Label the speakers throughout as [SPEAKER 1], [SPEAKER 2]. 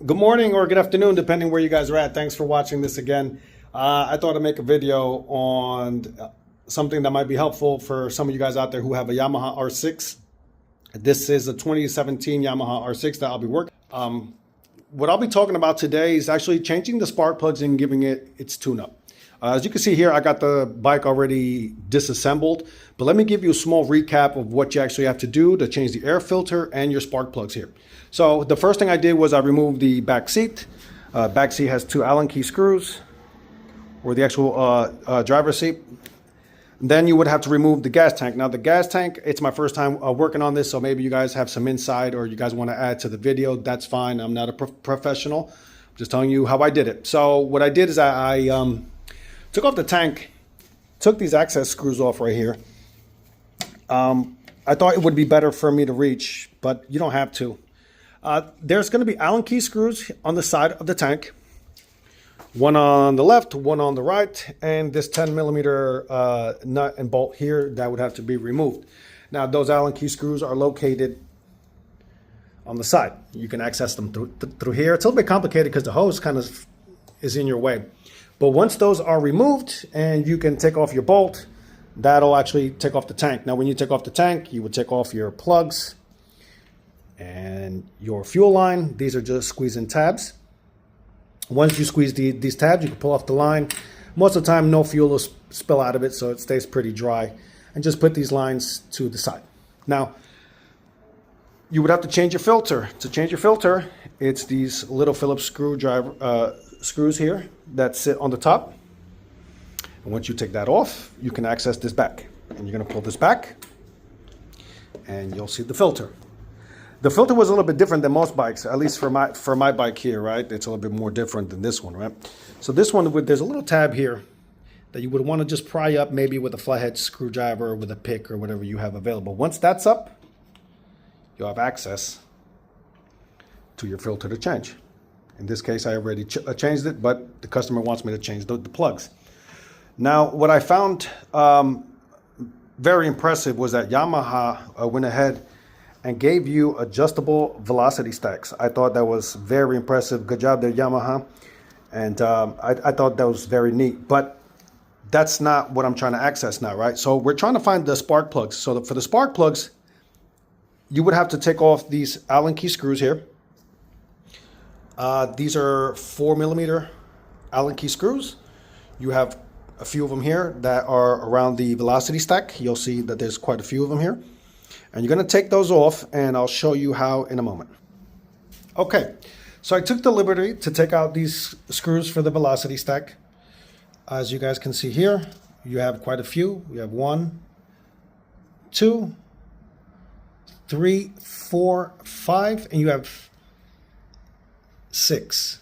[SPEAKER 1] Good morning or good afternoon, depending where you guys are at. Thanks for watching this again. I thought I'd make a video on something that might be helpful for some of you guys out there who have a Yamaha R6. This is a 2017 Yamaha R6 that I'll be working. What I'll be talking about today is actually changing the spark plugs and giving it its tune-up. As you can see here, I got the bike already disassembled, but let me give you a small recap of what you actually have to do to change the air filter and your spark plugs here. So the first thing I did was I removed the back seat. Back seat has two Allen key screws, or the actual driver's seat. Then you would have to remove the gas tank. Now the gas tank, it's my first time working on this, so maybe you guys have some insight or you guys want to add to the video. That's fine. I'm not a professional. I'm just telling you how I did it. So what I did is I took off the tank, took these access screws off right here. I thought it would be better for me to reach, but you don't have to. There's going to be Allen key screws on the side of the tank. One on the left, one on the right, and this 10mm nut and bolt here that would have to be removed. Now those Allen key screws are located on the side. You can access them through here. It's a little bit complicated because the hose kind of is in your way. But once those are removed and you can take off your bolt, that'll actually take off the tank. Now when you take off the tank, you would take off your plugs and your fuel line. These are just squeeze-in tabs. Once you squeeze these tabs, you can pull off the line. Most of the time, no fuel will spill out of it, so it stays pretty dry. And just put these lines to the side. Now, you would have to change your filter. To change your filter, it's these little Phillips screws here that sit on the top. And once you take that off, you can access this back. And you're going to pull this back, and you'll see the filter. The filter was a little bit different than most bikes, at least for my bike here, right? It's a little bit more different than this one, right? So this one, there's a little tab here that you would want to just pry up, maybe with a flathead screwdriver or with a pick or whatever you have available. Once that's up, you'll have access to your filter to change. In this case, I already changed it, but the customer wants me to change the plugs. Now, what I found very impressive was that Yamaha went ahead and gave you adjustable velocity stacks. I thought that was very impressive. Good job there, Yamaha. And I thought that was very neat. But that's not what I'm trying to access now, right? So we're trying to find the spark plugs. So for the spark plugs, you would have to take off these Allen key screws here. These are 4mm Allen key screws. You have a few of them here that are around the velocity stack. You'll see that there's quite a few of them here. And you're going to take those off, and I'll show you how in a moment. Okay, so I took the liberty to take out these screws for the velocity stack. As you guys can see here, you have quite a few. We have 1, 2, 3, 4, 5, and you have 6.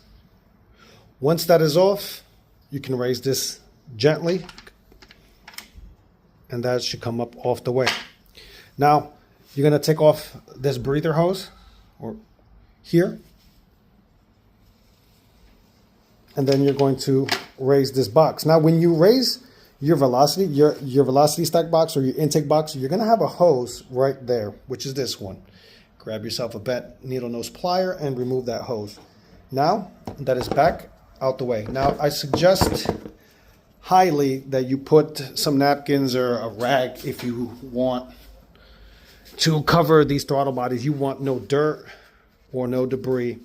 [SPEAKER 1] Once that is off, you can raise this gently, and that should come up off the way. Now, you're going to take off this breather hose or here. And then you're going to raise this box. Now, when you raise your velocity stack box or your intake box, you're going to have a hose right there, which is this one. Grab yourself a bent needle nose plier and remove that hose. Now, that is back out the way. Now, I suggest highly that you put some napkins or a rag if you want to cover these throttle bodies. You want no dirt or no debris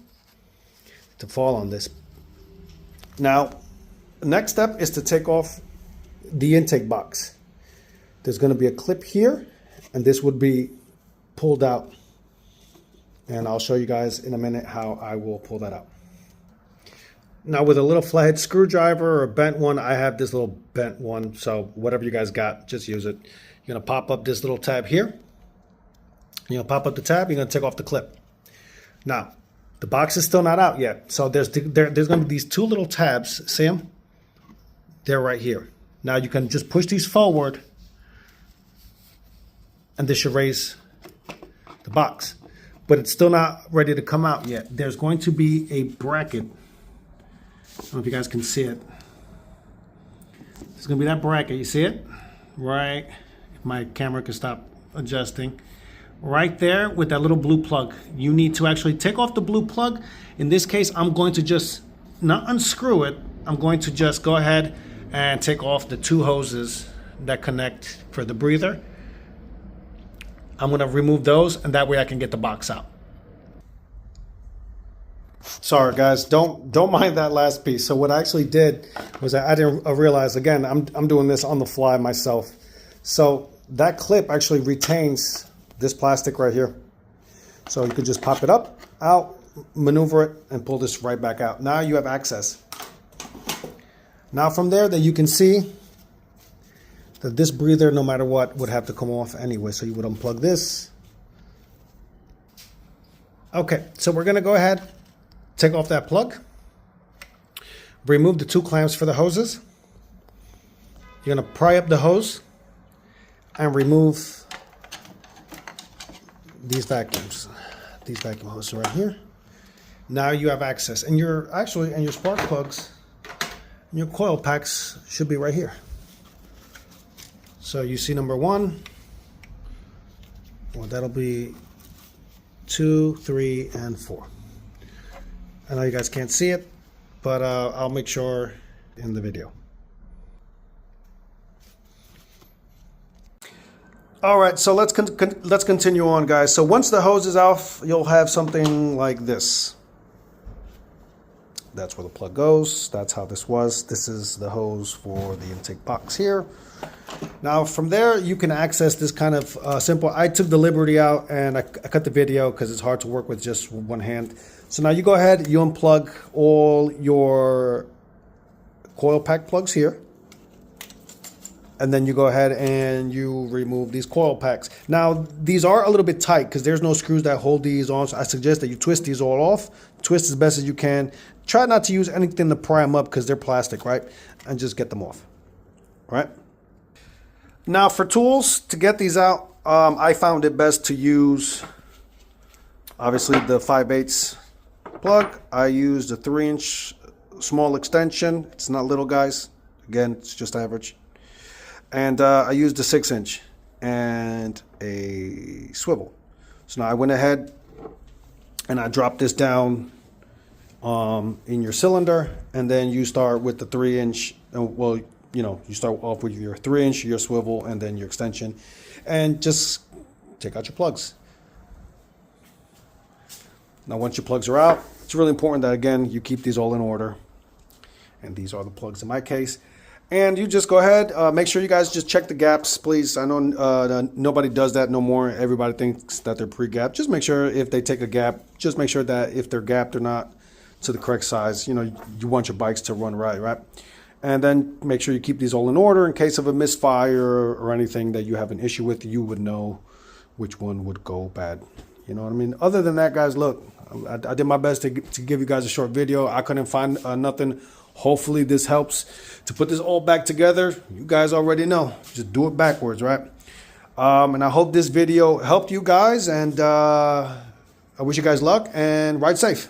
[SPEAKER 1] to fall on this. Now, the next step is to take off the intake box. There's going to be a clip here, and this would be pulled out. And I'll show you guys in a minute how I will pull that out. Now, with a little flathead screwdriver or a bent one, I have this little bent one, so whatever you guys got, just use it. You're going to pop up this little tab here. You're going to pop up the tab, you're going to take off the clip. Now, the box is still not out yet. So there's going to be these two little tabs. See them? They're right here. Now you can just push these forward, and this should raise the box. But it's still not ready to come out yet. There's going to be a bracket. I don't know if you guys can see it. There's going to be that bracket. You see it? Right. If my camera can stop adjusting. right there with that little blue plug. You need to actually take off the blue plug. In this case, I'm going to just not unscrew it. I'm going to just go ahead and take off the 2 hoses that connect for the breather. I'm going to remove those, and that way I can get the box out. Sorry guys, don't mind that last piece. So what I actually did was I didn't realize, again, I'm doing this on the fly myself. So that clip actually retains this plastic right here. So you could just pop it up, out, maneuver it, and pull this right back out. Now you have access. Now from there, that you can see that this breather, no matter what, would have to come off anyway. So you would unplug this. Okay, so we're gonna go ahead, take off that plug, remove the 2 clamps for the hoses. You're gonna pry up the hose and remove these vacuum hoses right here. Now you have access, and your spark plugs and your coil packs should be right here. So you see number 1, well, that'll be 2, 3, and 4. I know you guys can't see it, but I'll make sure in the video. All right, so let's continue on, guys. So once the hose is off, you'll have something like this. That's where the plug goes. That's how this was. This is the hose for the intake box here. Now from there, you can access this kind of simple. I took the liberty out and I cut the video because it's hard to work with just one hand. So now you go ahead, you unplug all your coil pack plugs here. And then you go ahead and you remove these coil packs. Now, these are a little bit tight because there's no screws that hold these on. So I suggest that you twist these all off. Twist as best as you can. Try not to use anything to pry them up because they're plastic, right? And just get them off, right? Now, for tools, to get these out, I found it best to use, obviously, the 5/8 plug. I used a 3-inch small extension. It's not little, guys. Again, it's just average. And I used a 6-inch and a swivel. So now I went ahead and I dropped this down in your cylinder, and then you start with the 3-inch. Well, you know, you start off with your 3-inch, your swivel, and then your extension, and just take out your plugs. Now, once your plugs are out, it's really important that, again, you keep these all in order. And these are the plugs in my case. And you just go ahead, make sure you guys just check the gaps, please. I know nobody does that no more. Everybody thinks that they're pre-gapped. Just make sure if they take a gap, just make sure that if they're gapped or not to the correct size. You know, you want your bikes to run right? And then make sure you keep these all in order in case of a misfire or anything that you have an issue with. You would know which one would go bad. You know what I mean? Other than that, guys, look, I did my best to give you guys a short video. I couldn't find nothing. Hopefully this helps to put this all back together. You guys already know. Just do it backwards, right? And I hope this video helped you guys. And I wish you guys luck and ride safe.